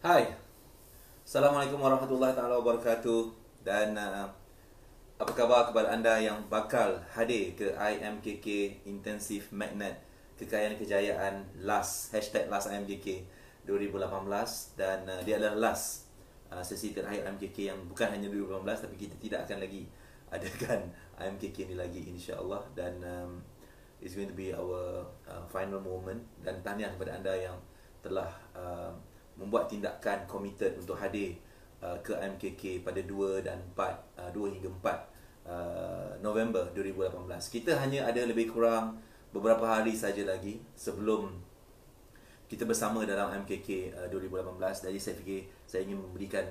Hai, Assalamualaikum warahmatullahi taala wabarakatuh. Dan apa khabar kepada anda yang bakal hadir ke IMKK Intensive Magnet Kekayaan Kejayaan LAS #LAS IMKK 2018. Dan dia adalah last sesi terakhir IMKK yang bukan hanya 2018, tapi kita tidak akan lagi adakan IMKK ni lagi, insya-Allah. Dan it's going to be our final moment. Dan tahniah kepada anda yang telah membuat tindakan committed untuk hadir ke MKK pada 2 dan 4 2 hingga 4 November 2018. Kita hanya ada lebih kurang beberapa hari saja lagi sebelum kita bersama dalam MKK 2018. Jadi saya fikir saya ingin memberikan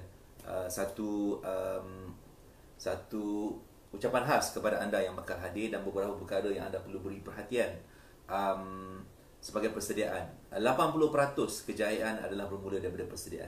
satu ucapan khas kepada anda yang bakal hadir, dan beberapa perkara yang anda perlu beri perhatian sebagai persediaan. 80% kejayaan adalah bermula daripada persediaan.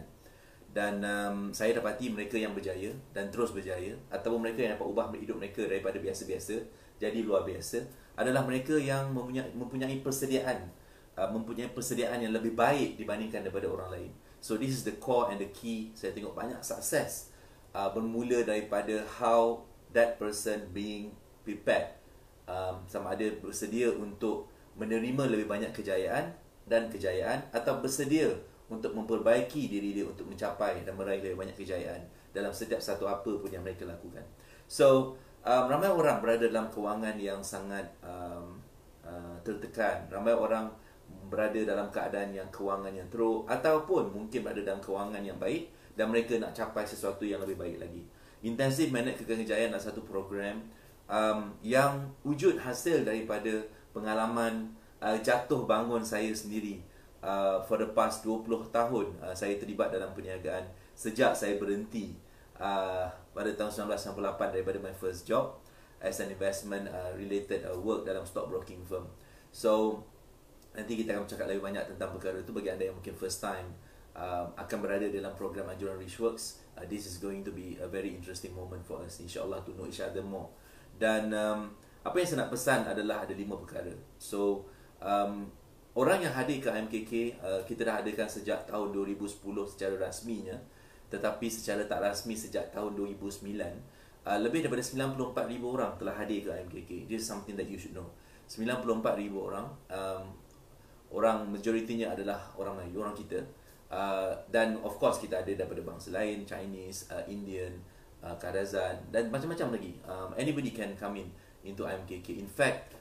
Dan saya dapati mereka yang berjaya dan terus berjaya, ataupun mereka yang dapat ubah hidup mereka daripada biasa-biasa jadi luar biasa, adalah mereka yang mempunyai persediaan, mempunyai persediaan yang lebih baik dibandingkan daripada orang lain. So this is the core and the key. Saya tengok banyak sukses bermula daripada how that person being prepared, sama ada bersedia untuk menerima lebih banyak kejayaan atau bersedia untuk memperbaiki diri dia untuk mencapai dan meraih lebih banyak kejayaan dalam setiap satu apa pun yang mereka lakukan. So ramai orang berada dalam kewangan yang sangat tertekan. Ramai orang berada dalam keadaan yang kewangan yang teruk, ataupun mungkin berada dalam kewangan yang baik dan mereka nak capai sesuatu yang lebih baik lagi. Intensive Magnet Kekayaan Kejayaan adalah satu program yang wujud hasil daripada pengalaman jatuh bangun saya sendiri. For the past 20 tahun saya terlibat dalam perniagaan sejak saya berhenti pada tahun 1998 daripada my first job as an investment related work dalam stock broking firm. So nanti kita akan bercakap lebih banyak tentang perkara itu. Bagi anda yang mungkin first time akan berada dalam program Anjuran Richworks, this is going to be a very interesting moment for us, insyaAllah, to know each other more. Dan apa yang saya nak pesan adalah ada 5 perkara. So orang yang hadir ke MKK, kita dah adakan sejak tahun 2010 secara rasminya, tetapi secara tak rasmi sejak tahun 2009. Lebih daripada 94,000 orang telah hadir ke MKK. This is something that you should know. 94,000 orang. Orang majoritinya adalah orang Melayu, orang kita. Dan of course kita ada daripada bangsa lain, Chinese, Indian, Kadazan, dan macam-macam lagi. Anybody can come into MKK. In fact,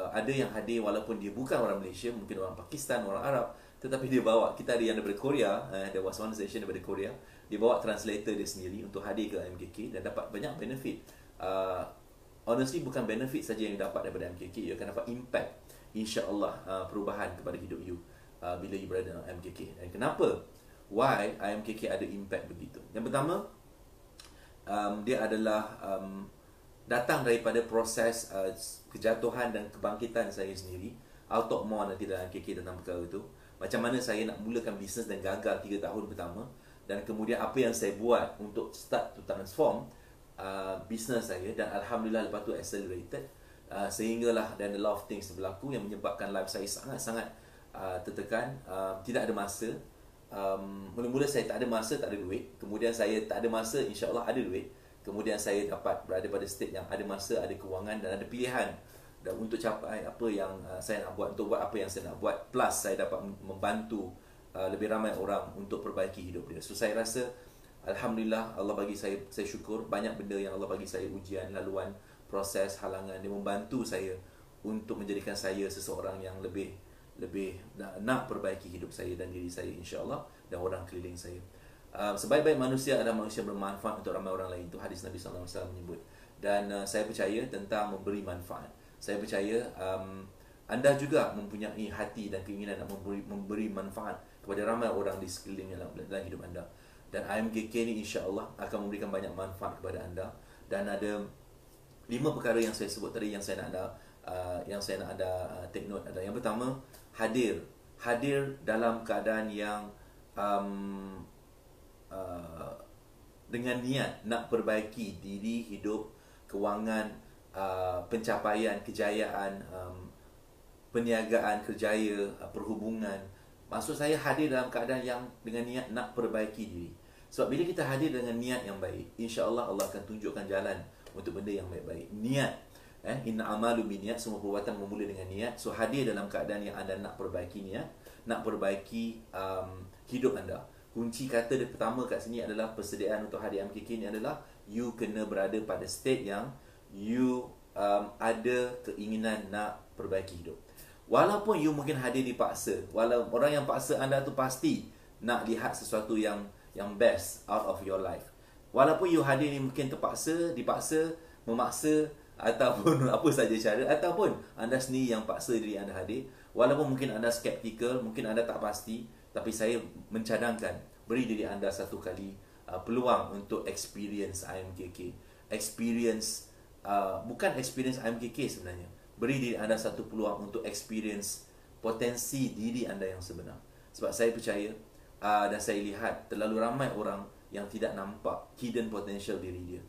ada yang hadir walaupun dia bukan orang Malaysia, mungkin orang Pakistan, orang Arab, tetapi dia bawa, kita ada yang daripada Korea, there was one session daripada Korea, dia bawa translator dia sendiri untuk hadir ke MKK dan dapat banyak benefit. Honestly, bukan benefit saja yang dapat daripada MKK, you akan dapat impact, insya-Allah, perubahan kepada hidup you bila you berada dalam MKK. Dan kenapa? Why MKK ada impact begitu? Yang pertama, dia adalah datang daripada proses kejatuhan dan kebangkitan saya sendiri. I'll talk more nanti dalam MKK tentang perkara itu. Macam mana saya nak mulakan bisnes dan gagal 3 tahun pertama, dan kemudian apa yang saya buat untuk start to transform bisnes saya, dan Alhamdulillah lepas tu accelerated, sehinggalah dan a lot of things berlaku yang menyebabkan life saya sangat-sangat tertekan. Tidak ada masa. Mula-mula saya tak ada masa, tak ada duit. Kemudian saya tak ada masa, insya-Allah ada duit. Kemudian saya dapat berada pada state yang ada masa, ada kewangan dan ada pilihan, dan untuk capai apa yang saya nak buat, untuk buat apa yang saya nak buat. Plus saya dapat membantu lebih ramai orang untuk perbaiki hidup dia. So saya rasa Alhamdulillah, Allah bagi saya syukur, banyak benda yang Allah bagi saya, ujian, laluan, proses, halangan, dia membantu saya untuk menjadikan saya seseorang yang lebih nak perbaiki hidup saya dan diri saya, insya-Allah, dan orang keliling saya. Sebaik-baik manusia adalah manusia bermanfaat untuk ramai orang lain. Itu hadis Nabi SAW menyebut. Dan saya percaya tentang memberi manfaat. Saya percaya anda juga mempunyai hati dan keinginan nak memberi manfaat kepada ramai orang di sekeliling dalam hidup anda. Dan IMKK ni insya-Allah akan memberikan banyak manfaat kepada anda. Dan ada 5 perkara yang saya sebut tadi yang saya nak ada take note adalah, yang pertama, hadir dalam keadaan yang dengan niat nak perbaiki diri, hidup, kewangan, pencapaian, kejayaan, perniagaan, kerjaya, perhubungan, Maksud saya hadir dalam keadaan yang dengan niat nak perbaiki diri. Sebab bila kita hadir dengan niat yang baik, insya-Allah Allah akan tunjukkan jalan untuk benda yang baik-baik. Niat, inna amalu biniat, semua perbuatan bermula dengan niat. So hadir dalam keadaan yang anda nak perbaiki niat, nak perbaiki hidup anda. Kunci kata dia pertama kat sini adalah persediaan untuk hadir MKK ni adalah you kena berada pada state yang you ada keinginan nak perbaiki hidup. Walaupun you mungkin hadir dipaksa, walau orang yang paksa anda tu pasti nak lihat sesuatu yang best out of your life. Walaupun you hadir ni mungkin terpaksa, dipaksa, memaksa ataupun apa saja cara, ataupun anda sendiri yang paksa diri anda hadir. Walaupun mungkin anda skeptikal, mungkin anda tak pasti, tapi saya mencadangkan beri diri anda satu kali peluang untuk experience IMKK. Experience bukan experience IMKK sebenarnya. Beri diri anda satu peluang untuk experience potensi diri anda yang sebenar. Sebab saya percaya dan saya lihat terlalu ramai orang yang tidak nampak hidden potential diri dia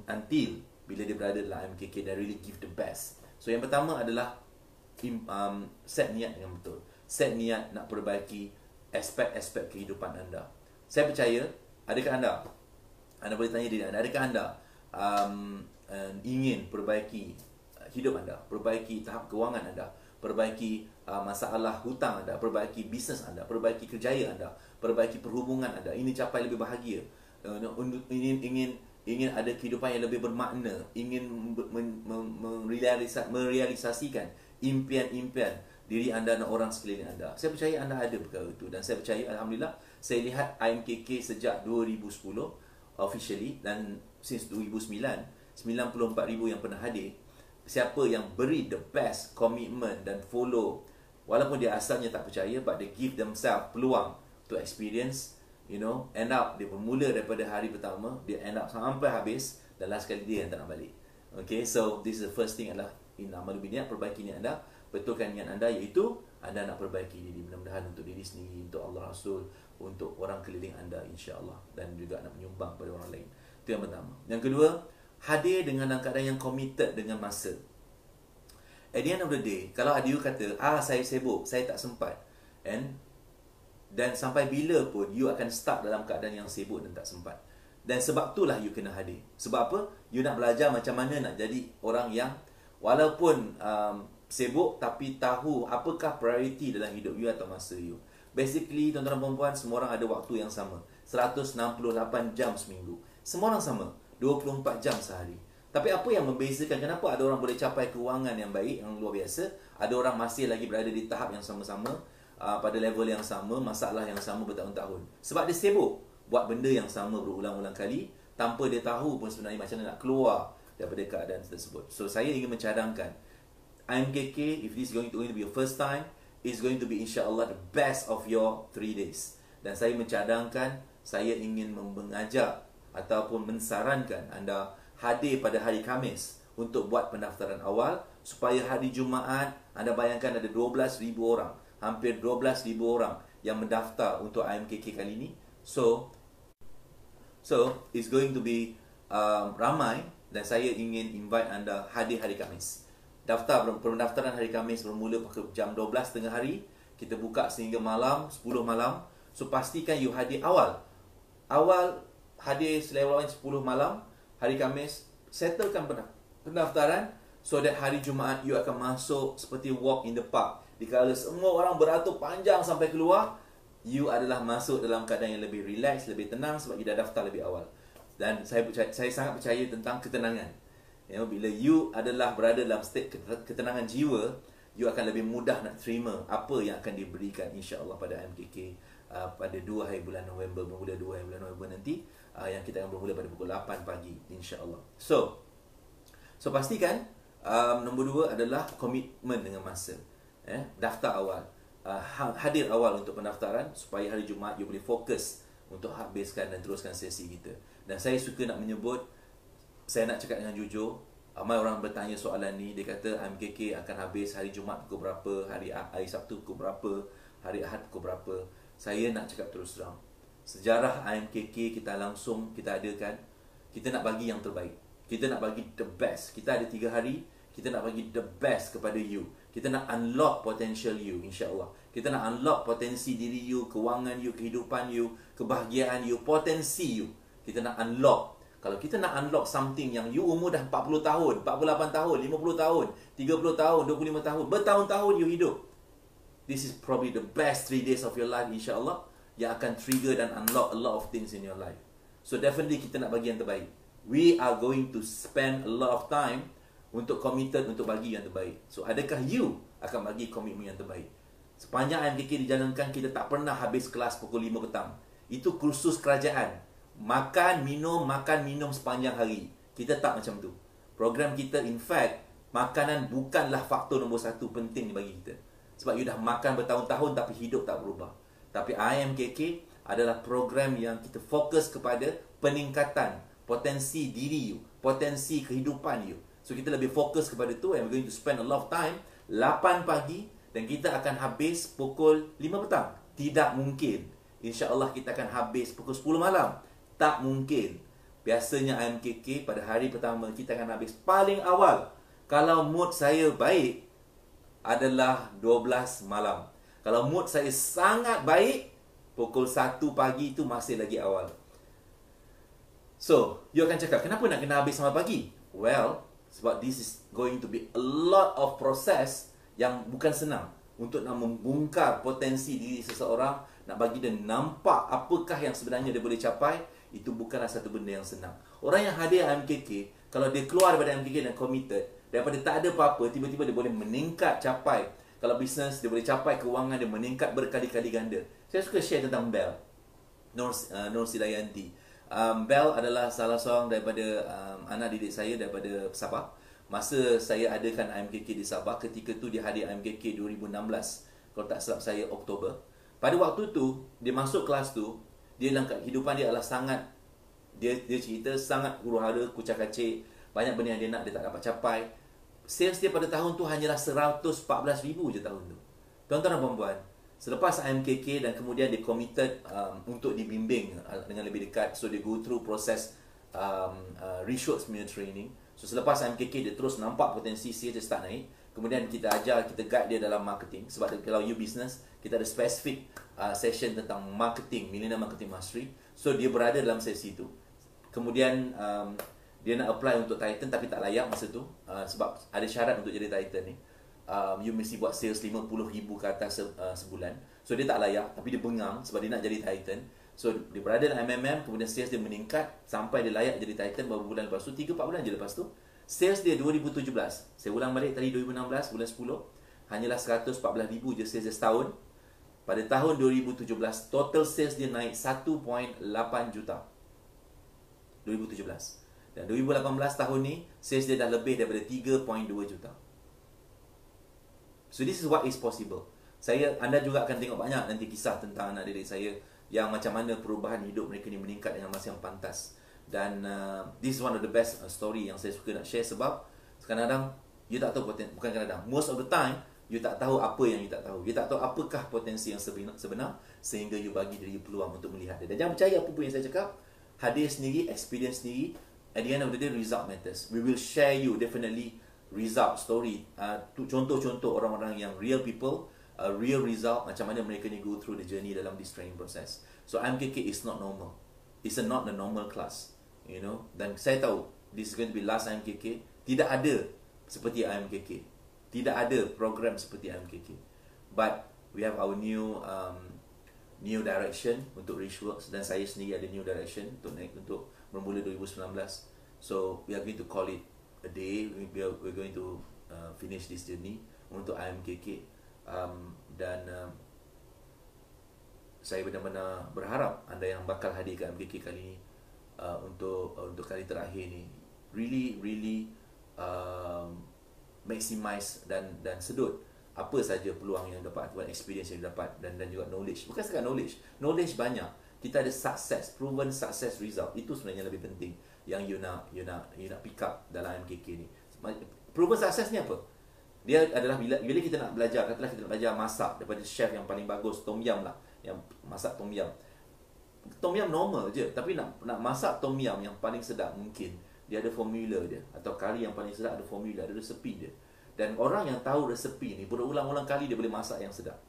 until bila dia berada dalam IMKK dan really give the best. So yang pertama adalah set niat yang betul. Set niat nak perbaiki aspek-aspek kehidupan anda. Saya percaya, adakah anda boleh tanya diri anda, adakah anda ingin perbaiki hidup anda, perbaiki tahap kewangan anda, perbaiki masalah hutang anda, perbaiki bisnes anda, perbaiki kerjaya anda, perbaiki perhubungan anda, ini capai lebih bahagia, ingin ada kehidupan yang lebih bermakna, ingin merealisasikan impian-impian diri anda dan orang sekeliling anda. Saya percaya anda ada perkara itu, dan saya percaya alhamdulillah saya lihat IMKK sejak 2010 officially, dan since 2009 94,000 yang pernah hadir. Siapa yang beri the best commitment dan follow, walaupun dia asalnya tak percaya, but they give themselves peluang to experience, end up dia bermula daripada hari pertama, dia end up sampai habis, dan last kali dia yang tak nak balik. Okay, so this is the first thing adalah amalu biniat, perbaiki niat anda, betulkan niat anda, iaitu anda nak perbaiki diri, mudah-mudahan untuk diri sendiri, untuk Allah Rasul, untuk orang keliling anda insya-Allah, dan juga nak menyumbang pada orang lain. Itu yang pertama. Yang kedua, hadir dengan dalam keadaan yang committed dengan masa. At the end of the day, kalau ada you kata, saya sibuk, saya tak sempat, dan sampai bila pun you akan stuck dalam keadaan yang sibuk dan tak sempat. Dan sebab itulah you kena hadir. Sebab apa? You nak belajar macam mana nak jadi orang yang walaupun sibuk tapi tahu apakah priority dalam hidup you atau masa you. Basically, tuan-tuan dan perempuan, semua orang ada waktu yang sama. 168 jam seminggu. Semua orang sama. 24 jam sehari. Tapi apa yang membezakan kenapa ada orang boleh capai kewangan yang baik, yang luar biasa, ada orang masih lagi berada di tahap yang sama-sama, pada level yang sama, masalah yang sama bertahun-tahun. Sebab dia sibuk buat benda yang sama berulang-ulang kali, tanpa dia tahu pun sebenarnya macam mana nak keluar daripada keadaan tersebut. So saya ingin mencadangkan IMKK, if this is going to be your first time, is going to be insya-Allah the best of your 3 days. Dan saya mencadangkan, saya ingin mengajak ataupun mensarankan anda hadir pada hari Khamis untuk buat pendaftaran awal, supaya hari Jumaat anda bayangkan ada 12,000 orang, hampir 12,000 orang yang mendaftar untuk IMKK kali ini. So it's going to be ramai, dan saya ingin invite anda hadir hari Khamis. Pendaftaran hari Khamis bermula pukul jam 12 tengah hari. Kita buka sehingga malam 10 malam. So pastikan you hadir awal hadir selewat 10 malam hari Khamis. Settlekan pendaftaran, so that hari Jumaat you akan masuk seperti walk in the park. Dikala semua orang beratur panjang sampai keluar, you adalah masuk dalam keadaan yang lebih relax, lebih tenang, sebab you dah daftar lebih awal. Dan saya sangat percaya tentang ketenangan. Bila you adalah berada dalam state ketenangan jiwa, you akan lebih mudah nak terima apa yang akan diberikan insya-Allah pada MKK pada 2 hari bulan November, bermula 2 hari bulan November nanti, yang kita akan bermula pada pukul 8 pagi insya-Allah. So pastikan nombor 2 adalah komitmen dengan masa. Daftar awal, hadir awal untuk pendaftaran, supaya hari Jumaat you boleh fokus untuk habiskan dan teruskan sesi kita. Dan saya suka nak menyebut, saya nak cakap dengan jujur, ramai orang bertanya soalan ni. Dia kata MKK akan habis hari Jumaat pukul berapa, hari Sabtu pukul berapa, hari Ahad pukul berapa. Saya nak cakap terus terang, sejarah IMKK kita langsung kita adakan, kita nak bagi yang terbaik, kita nak bagi the best. Kita ada 3 hari, kita nak bagi the best kepada you. Kita nak unlock potential you insya-Allah. Kita nak unlock potensi diri you, kewangan you, kehidupan you, kebahagiaan you, potensi you. Kita nak unlock. Kalau kita nak unlock something yang you umur dah 40 tahun, 48 tahun, 50 tahun, 30 tahun, 25 tahun, bertahun-tahun you hidup. This is probably the best 3 days of your life, insyaAllah, yang akan trigger dan unlock a lot of things in your life. So definitely kita nak bagi yang terbaik. We are going to spend a lot of time untuk committed untuk bagi yang terbaik. So adakah you akan bagi komitmen yang terbaik? Sepanjang IMKK dijalankan, kita tak pernah habis kelas pukul 5 petang. Itu kursus kerajaan. Makan, minum sepanjang hari. Kita tak macam tu. Program kita, in fact, makanan bukanlah faktor nombor 1 penting bagi kita. Sebab you dah makan bertahun-tahun tapi hidup tak berubah. Tapi IMKK adalah program yang kita fokus kepada peningkatan potensi diri you, potensi kehidupan you. So kita lebih fokus kepada tu, and we're going to spend a lot of time 8 pagi dan kita akan habis pukul 5 petang. Tidak mungkin. InsyaAllah kita akan habis pukul 10 malam. Tak mungkin. Biasanya IMKK pada hari pertama kita akan habis paling awal. Kalau mood saya baik adalah 12 malam. Kalau mood saya sangat baik, pukul 1 pagi itu masih lagi awal. So, you akan cakap, kenapa nak kena habis sampai pagi? Well, sebab this is going to be a lot of process yang bukan senang untuk nak membongkar potensi diri seseorang, nak bagi dia nampak apakah yang sebenarnya dia boleh capai. Itu bukanlah satu benda yang senang. Orang yang hadir MKK, kalau dia keluar daripada MKK dan committed, daripada tak ada apa-apa, tiba-tiba dia boleh meningkat, capai. Kalau bisnes, dia boleh capai kewangan dia meningkat berkali-kali ganda. Saya suka share tentang Bel, Nur Sidayanti. Bel adalah salah seorang daripada anak didik saya daripada Sabah. Masa saya adakan IMKK di Sabah, ketika tu dia hadir IMKK 2016. Kalau tak silap saya, Oktober. Pada waktu tu, dia masuk kelas tu, dia dalam kehidupan dia adalah sangat, dia cerita sangat huru-hara, kucak-kacik, banyak benda yang dia nak, dia tak dapat capai. Sales dia pada tahun tu hanyalah 114,000 je tahun tu. Tuan-tuan dan puan-puan, selepas IMKK dan kemudian dia committed untuk dibimbing dengan lebih dekat. So dia go through proses Reshot punya training. So selepas IMKK dia terus nampak potensi dia start naik. Kemudian kita ajar, kita guide dia dalam marketing. Sebab kalau you business, kita ada specific session tentang marketing, Millennial Marketing Mastery. So dia berada dalam sesi tu. Kemudian dia nak apply untuk Titan tapi tak layak masa tu, sebab ada syarat untuk jadi Titan ni. You mesti buat sales 50,000 ke atas sebulan. So dia tak layak, tapi dia bengang sebab dia nak jadi Titan. So dia berada dalam MMM, kemudian sales dia meningkat sampai dia layak jadi Titan. Beberapa bulan lepas tu, 3-4 bulan je lepas tu, sales dia 2017. Saya ulang balik tadi, 2016 bulan 10, hanyalah 114,000 je sales dia setahun. Pada tahun 2017, total sales dia naik 1.8 juta. 2017. Dan 2018 tahun ni, sales dia dah lebih daripada 3.2 juta. So this is what is possible. Anda juga akan tengok banyak nanti kisah tentang anak didik saya yang macam mana perubahan hidup mereka ni meningkat dengan masa yang pantas. Dan this is one of the best story yang saya suka nak share, sebab kadang-kadang you tak tahu bukan kadang-kadang, most of the time you tak tahu apa yang you tak tahu. You tak tahu apakah potensi yang sebenar sehingga you bagi diri peluang untuk melihat dia. Dan jangan percaya apa pun yang saya cakap. Hadir sendiri, experience sendiri. At the end of the day, result matters. We will share you definitely result story, contoh-contoh orang-orang yang real people, real result, macam mana mereka ni go through the journey dalam this training process. So IMKK is not normal. It's not the normal class, you know. Dan saya tahu this is going to be last IMKK. Tidak ada seperti IMKK. Tidak ada program seperti IMKK. But we have our new direction untuk Richworks, dan saya sendiri ada new direction untuk bermula 2019. So we are going to call it a day. We're going to finish this journey untuk IMKK. Saya benar-benar berharap anda yang bakal hadir ke IMKK kali ini, untuk kali terakhir ni, really maximize dan sedut apa saja peluang yang dapat, experience yang dapat, dan juga knowledge. Bukan sekadar knowledge banyak. Kita ada success, proven success result. Itu sebenarnya lebih penting yang you nak pick up dalam IMKK ni. Proven success ni apa? Dia adalah bila kita nak belajar, katalah kita nak belajar masak daripada chef yang paling bagus, Tom Yum lah, yang masak Tom Yum. Tom Yum normal je, tapi nak masak Tom Yum yang paling sedap mungkin, dia ada formula dia. Atau kari yang paling sedap ada formula, ada resepi dia. Dan orang yang tahu resepi ni berulang-ulang kali dia boleh masak yang sedap.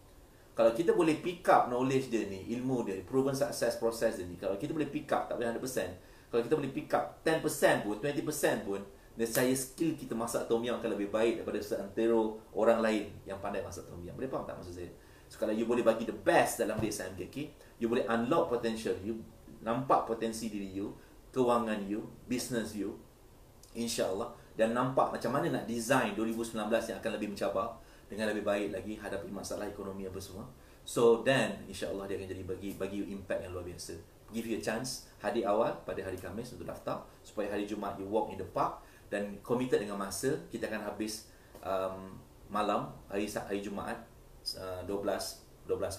Kalau kita boleh pick up knowledge dia ni, ilmu dia, proven success process dia ni, kalau kita boleh pick up, tak boleh 100%, kalau kita boleh pick up 10% pun, 20% pun, nescaya skill kita masak tom yum akan lebih baik daripada seantero orang lain yang pandai masak tom yum. Boleh faham tak maksud saya? So kalau you boleh bagi the best dalam diri SIMKK, you boleh unlock potential you, nampak potensi diri you, kewangan you, business you, insya-Allah, dan nampak macam mana nak design 2019 yang akan lebih mencabar dengan lebih baik lagi hadapi masalah ekonomi apa semua. So then insya-Allah dia akan jadi bagi you impact yang luar biasa. Give you a chance hadir awal pada hari Khamis untuk daftar, supaya hari Jumaat you walk in the park, dan committed dengan masa. Kita akan habis malam hari Jumaat 12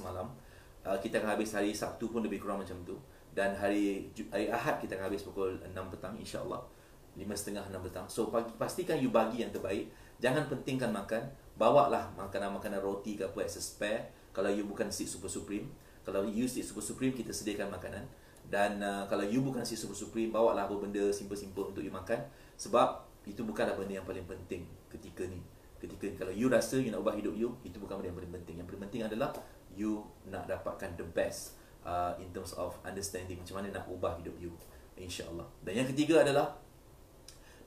malam. Kita akan habis hari Sabtu pun lebih kurang macam tu, dan hari Ahad kita akan habis pukul 6 petang insya-Allah, 5.30 6 petang. So pastikan you bagi yang terbaik. Jangan pentingkan makan, bawalah makanan-makanan roti ke apa as a spare. Kalau you bukan si Super Supreme, kalau you si Super Supreme, kita sediakan makanan. Dan kalau you bukan si Super Supreme, bawalah apa benda simple-simple untuk you makan. Sebab itu bukanlah benda yang paling penting ketika ni. Ketika kalau you rasa you nak ubah hidup you, itu bukan benda yang paling penting. Yang paling penting adalah you nak dapatkan the best in terms of understanding macam mana nak ubah hidup you, insya-Allah. Dan yang ketiga adalah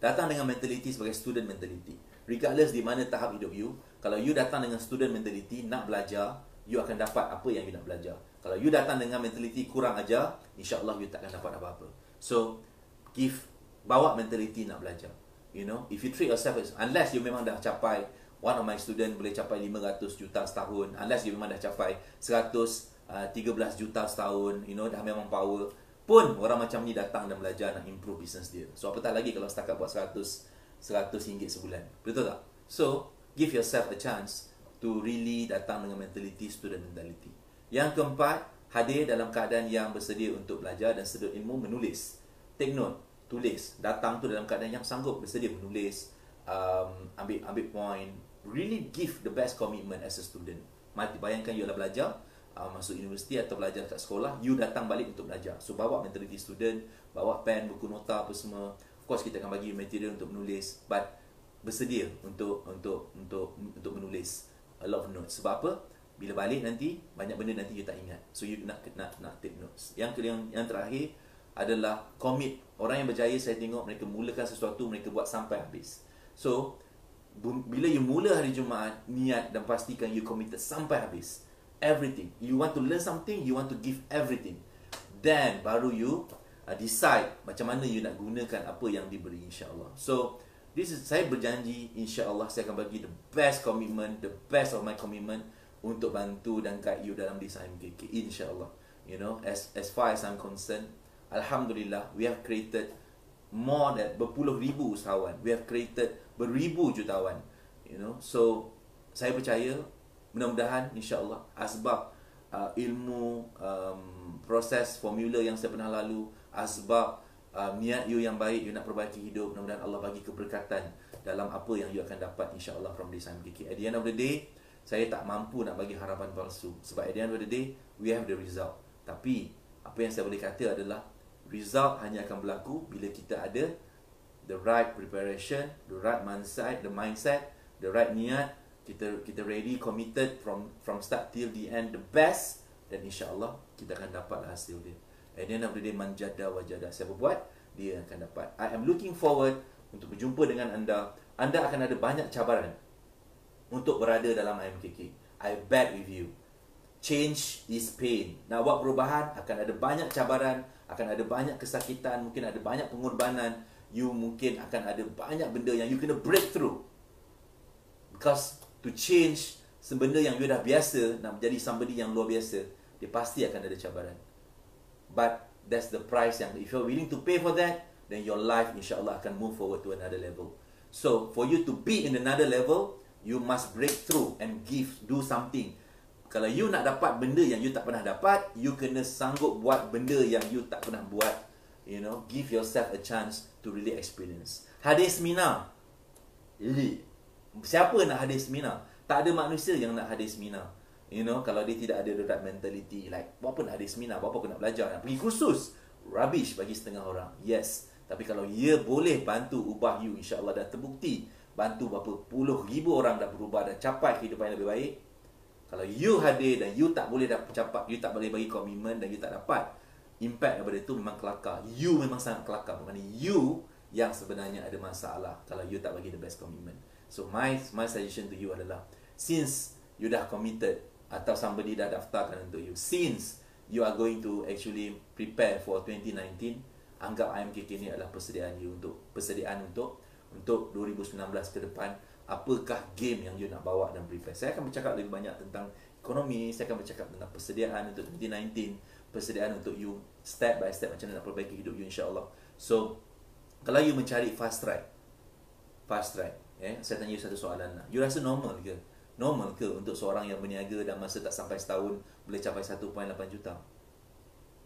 datang dengan mentality sebagai student mentality. Regardless di mana tahap hidup you, kalau you datang dengan student mentality, nak belajar, you akan dapat apa yang you nak belajar. Kalau you datang dengan mentality kurang ajar, insya-Allah you takkan dapat apa-apa. So, bawa mentality nak belajar. You know, if you treat yourself unless you memang dah capai, one of my student boleh capai 500 juta setahun, unless you memang dah capai 113 juta setahun, you know, dah memang power, pun orang macam ni datang dan belajar nak improve business dia. So apatah lagi kalau setakat buat 100 ringgit sebulan. Betul tak? So give yourself a chance to really datang dengan mentality student mentality. Yang keempat, hadir dalam keadaan yang bersedia untuk belajar dan sedut ilmu, menulis. Take note, tulis. Datang tu dalam keadaan yang sanggup bersedia menulis, ambil point, really give the best commitment as a student. Bayangkan you adalah belajar, masuk universiti atau belajar kat sekolah, you datang balik untuk belajar. So bawa mentality student, bawa pen, buku nota apa semua. Of course kita akan bagi material untuk menulis, but bersedia untuk menulis a lot of notes. Sebab apa? Bila balik nanti banyak benda nanti you tak ingat. So you nak take notes. Yang terakhir adalah commit. Orang yang berjaya saya tengok mereka mulakan sesuatu, mereka buat sampai habis. So bila you mula hari Jumaat, niat dan pastikan you committed sampai habis. Everything. You want to learn something, you want to give everything. Then baru you decide macam mana you nak gunakan apa yang diberi, insya-Allah. So saya berjanji insya-Allah saya akan bagi the best commitment, the best of my commitment untuk bantu dan guide you dalam design KK, insya-Allah. You know, as far as I'm concerned, alhamdulillah we have created more than berpuluh ribu usahawan. We have created beribu jutawan. You know, so saya percaya mudah-mudahan insya-Allah asbab ilmu, proses formula yang saya pernah lalu, asbab niat you yang baik, you nak perbaiki hidup, mudah-mudahan Allah bagi keberkatan dalam apa yang you akan dapat insya-Allah from this MKK. At the end of the day, saya tak mampu nak bagi harapan palsu, sebab at the end of the day we have the result. Tapi apa yang saya boleh kata adalah result hanya akan berlaku bila kita ada the right preparation, the right mindset, the right niat. Kita ready, committed from start till the end, the best, dan insya-Allah kita akan dapat hasil dia. At the end of the day, man jada wa jada, siapa buat, dia akan dapat. I am looking forward untuk berjumpa dengan anda. Anda akan ada banyak cabaran untuk berada dalam IMKK. I bet with you. Change is pain. Nak buat perubahan akan ada banyak cabaran, akan ada banyak kesakitan, mungkin ada banyak pengorbanan. You mungkin akan ada banyak benda yang you kena break through. Because to change benda yang you dah biasa, nak menjadi somebody yang luar biasa, dia pasti akan ada cabaran. But that's the price yang if you're willing to pay for that, then your life insya-Allah akan move forward to another level. So for you to be in another level, you must break through and do something. Kalau you nak dapat benda yang you tak pernah dapat, you kena sanggup buat benda yang you tak pernah buat. You know, give yourself a chance to really experience. Hadir seminar. Siapa nak hadir seminar? Tak ada manusia yang nak hadir seminar. You know, kalau dia tidak ada the right mentality, like, buat apa nak hadir seminar? Buat apa aku nak belajar? Nak pergi kursus? Rubbish bagi setengah orang. Yes. Tapi kalau ia boleh bantu ubah you, insya-Allah dah terbukti. Bantu berapa puluh ribu orang dah berubah, dah capai kehidupan yang lebih baik. Kalau you hadir dan you tak boleh capai, you tak boleh bagi komitmen dan you tak dapat impact daripada itu, memang kelakar. You memang sangat kelakar. Bukan you yang sebenarnya ada masalah kalau you tak bagi the best commitment. So my suggestion to you adalah, since you dah committed atau somebody dah daftarkan untuk you, since you are going to actually prepare for 2019, anggap IMKK ni adalah persediaan untuk 2019 ke depan. Apakah game yang you nak bawa dan prepare. Saya akan bercakap lebih banyak tentang ekonomi, saya akan bercakap tentang persediaan untuk 2019, persediaan untuk you step by step macam mana nak perbaiki hidup you, insya-Allah. So kalau you mencari fast track, saya tanya you satu soalan lah. You rasa normal ke untuk seorang yang berniaga dan masa tak sampai setahun boleh capai 1.8 juta?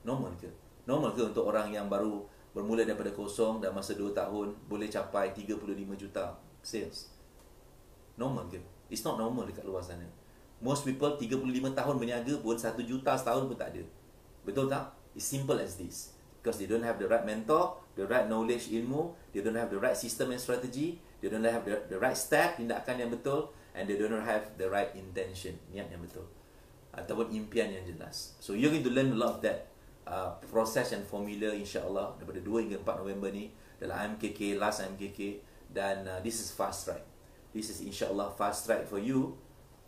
Normal ke untuk orang yang baru bermula daripada kosong dan masa 2 tahun boleh capai 35 juta sales? Normal ke? It's not normal dekat luar sana. Most people 35 tahun berniaga pun 1 juta setahun pun tak ada. Betul tak? It's simple as this. Because they don't have the right mentor, the right knowledge, ilmu, they don't have the right system and strategy, they don't have the right step, tindakan yang betul, and they don't have the right intention, niat yang betul, ataupun impian yang jelas. So you're going to learn a lot of that process and formula, insya-Allah, daripada 2 hingga 4 November ni dalam IMKK, last IMKK. Dan this is fast track. This is insya-Allah fast track for you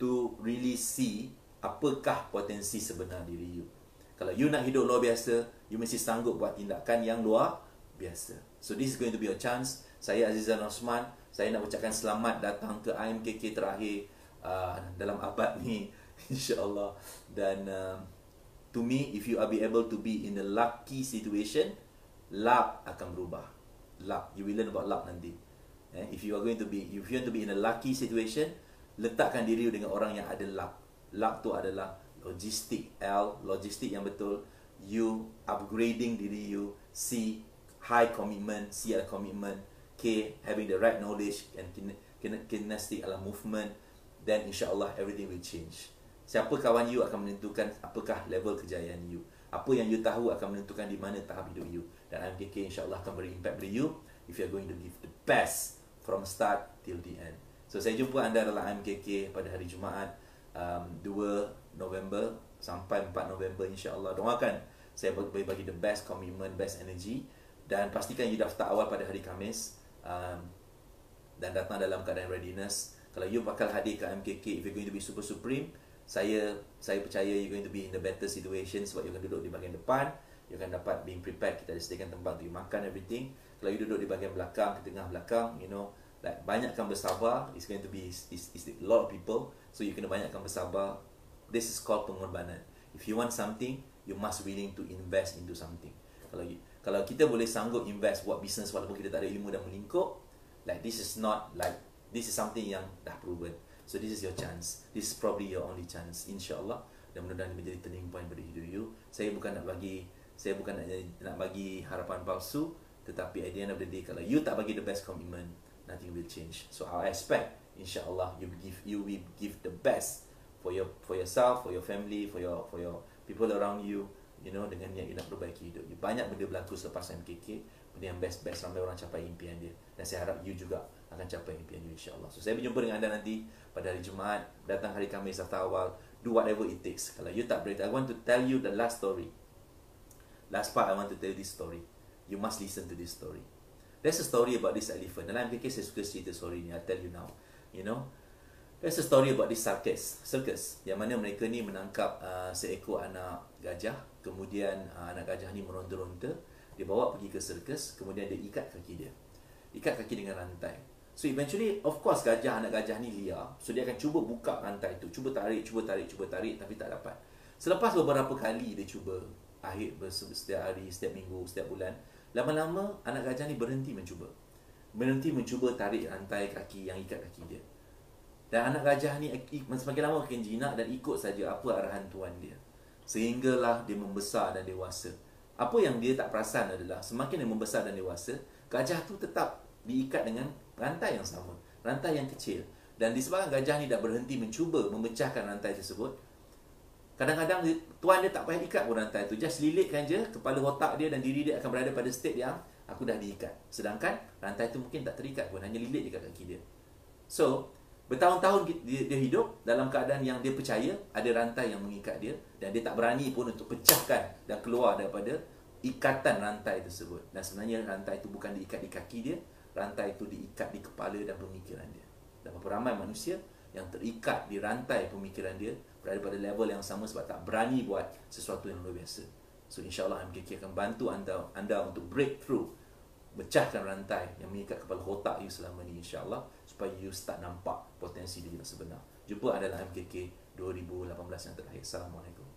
to really see apakah potensi sebenar diri you. Kalau you nak hidup luar biasa, you mesti sanggup buat tindakan yang luar biasa. So this is going to be your chance. Saya Azizan Osman, saya nak ucapkan selamat datang ke IMKK terakhir dalam abad ni, insya-Allah. Dan to me, if you are be able to be in a lucky situation, luck akan berubah. Luck, you will learn about luck nanti. If you want to be in a lucky situation, letakkan diri you dengan orang yang ada luck. Luck tu adalah logistik, logistik yang betul. You upgrading diri you. C, high commitment. C adalah commitment. K, having the right knowledge and kinesthetic adalah movement. Then insya-Allah everything will change. Siapa kawan you akan menentukan apakah level kejayaan you. Apa yang you tahu akan menentukan di mana tahap hidup you. Dan IMKK insya-Allah akan beri impact pada you if you are going to give the best from start till the end. So saya jumpa anda dalam IMKK pada hari Jumaat 2 November sampai 4 November, insya-Allah. Doakan saya boleh bagi the best commitment, best energy, dan pastikan you daftar awal pada hari Khamis dan datang dalam keadaan readiness. Kalau you bakal hadir ke IMKK, if you're going to be super supreme, saya percaya you're going to be in the better situation sebab you akan duduk di bahagian depan, you akan dapat being prepared, kita sediakan tempat untuk you makan, everything. Kalau you duduk di bahagian belakang, ke tengah belakang, you know, like banyakkan bersabar. It's going to be a lot of people, so you kena banyakkan bersabar. This is called pengorbanan. If you want something, you must willing to invest into something. Kalau kita boleh sanggup invest buat business walaupun kita tak ada ilmu dan melingkup, like this is something yang dah proven. So this is your chance. This is probably your only chance, insya-Allah. Dan mudah-mudahan menjadi turning point pada hidup you. Saya bukan nak bagi harapan palsu, tetapi at the end of the day, kalau you tak bagi the best commitment, nothing will change. So I expect, insya-Allah, you will give the best for yourself, for your family, for your people around you, you know, dengan niat you nak perbaiki hidup. Banyak benda berlaku selepas MKK, benda yang best, ramai orang capai impian dia. Dan saya harap you juga akan capai impian you, insya-Allah. So saya berjumpa dengan anda nanti pada hari Jumaat, datang hari Khamis daftar awal, do whatever it takes. Kalau you tak beritahu, I want to tell you the last story. Last part, I want to tell you this story. You must listen to this story. There's a story about this elephant. Dalam MKK saya suka cerita story ni. I tell you now. You know, there's a story about this circus yang mana mereka ni menangkap seekor anak gajah. Kemudian anak gajah ni meronta-ronta. Dia bawa pergi ke circus. Kemudian dia ikat kaki dia. Ikat kaki dengan rantai. So eventually, of course, anak gajah ni liar. So dia akan cuba buka rantai tu. Cuba tarik. Tapi tak dapat. Selepas beberapa kali dia cuba, setiap hari, setiap minggu, setiap bulan, lama-lama anak gajah ni berhenti mencuba tarik rantai kaki yang ikat kaki dia. Dan anak gajah ni semakin lama makin jinak dan ikut saja apa arahan tuan dia. Sehinggalah dia membesar dan dewasa. Apa yang dia tak perasan adalah semakin dia membesar dan dewasa, gajah tu tetap diikat dengan rantai yang sama, rantai yang kecil. Dan disebabkan gajah ni dah berhenti mencuba memecahkan rantai tersebut, kadang-kadang tuan dia tak payah ikat pun rantai tu, just lilitkan je kepala otak dia dan diri dia akan berada pada state yang aku dah diikat. Sedangkan rantai tu mungkin tak terikat pun, hanya lilit je kat kaki dia. So Bertahun-tahun dia hidup dalam keadaan yang dia percaya ada rantai yang mengikat dia, dan dia tak berani pun untuk pecahkan dan keluar daripada ikatan rantai tersebut. Dan sebenarnya rantai itu bukan diikat di kaki dia, rantai itu diikat di kepala dan pemikiran dia. Dan berapa ramai manusia yang terikat di rantai pemikiran dia, berada pada level yang sama sebab tak berani buat sesuatu yang luar biasa. So insyaAllah MKK akan bantu anda untuk breakthrough, pecahkan rantai yang mengikat kepala otak you selama ni, insyaAllah, supaya you start nampak potensi diri yang sebenar. Jumpa adalah MKK 2018 yang terakhir. Assalamualaikum.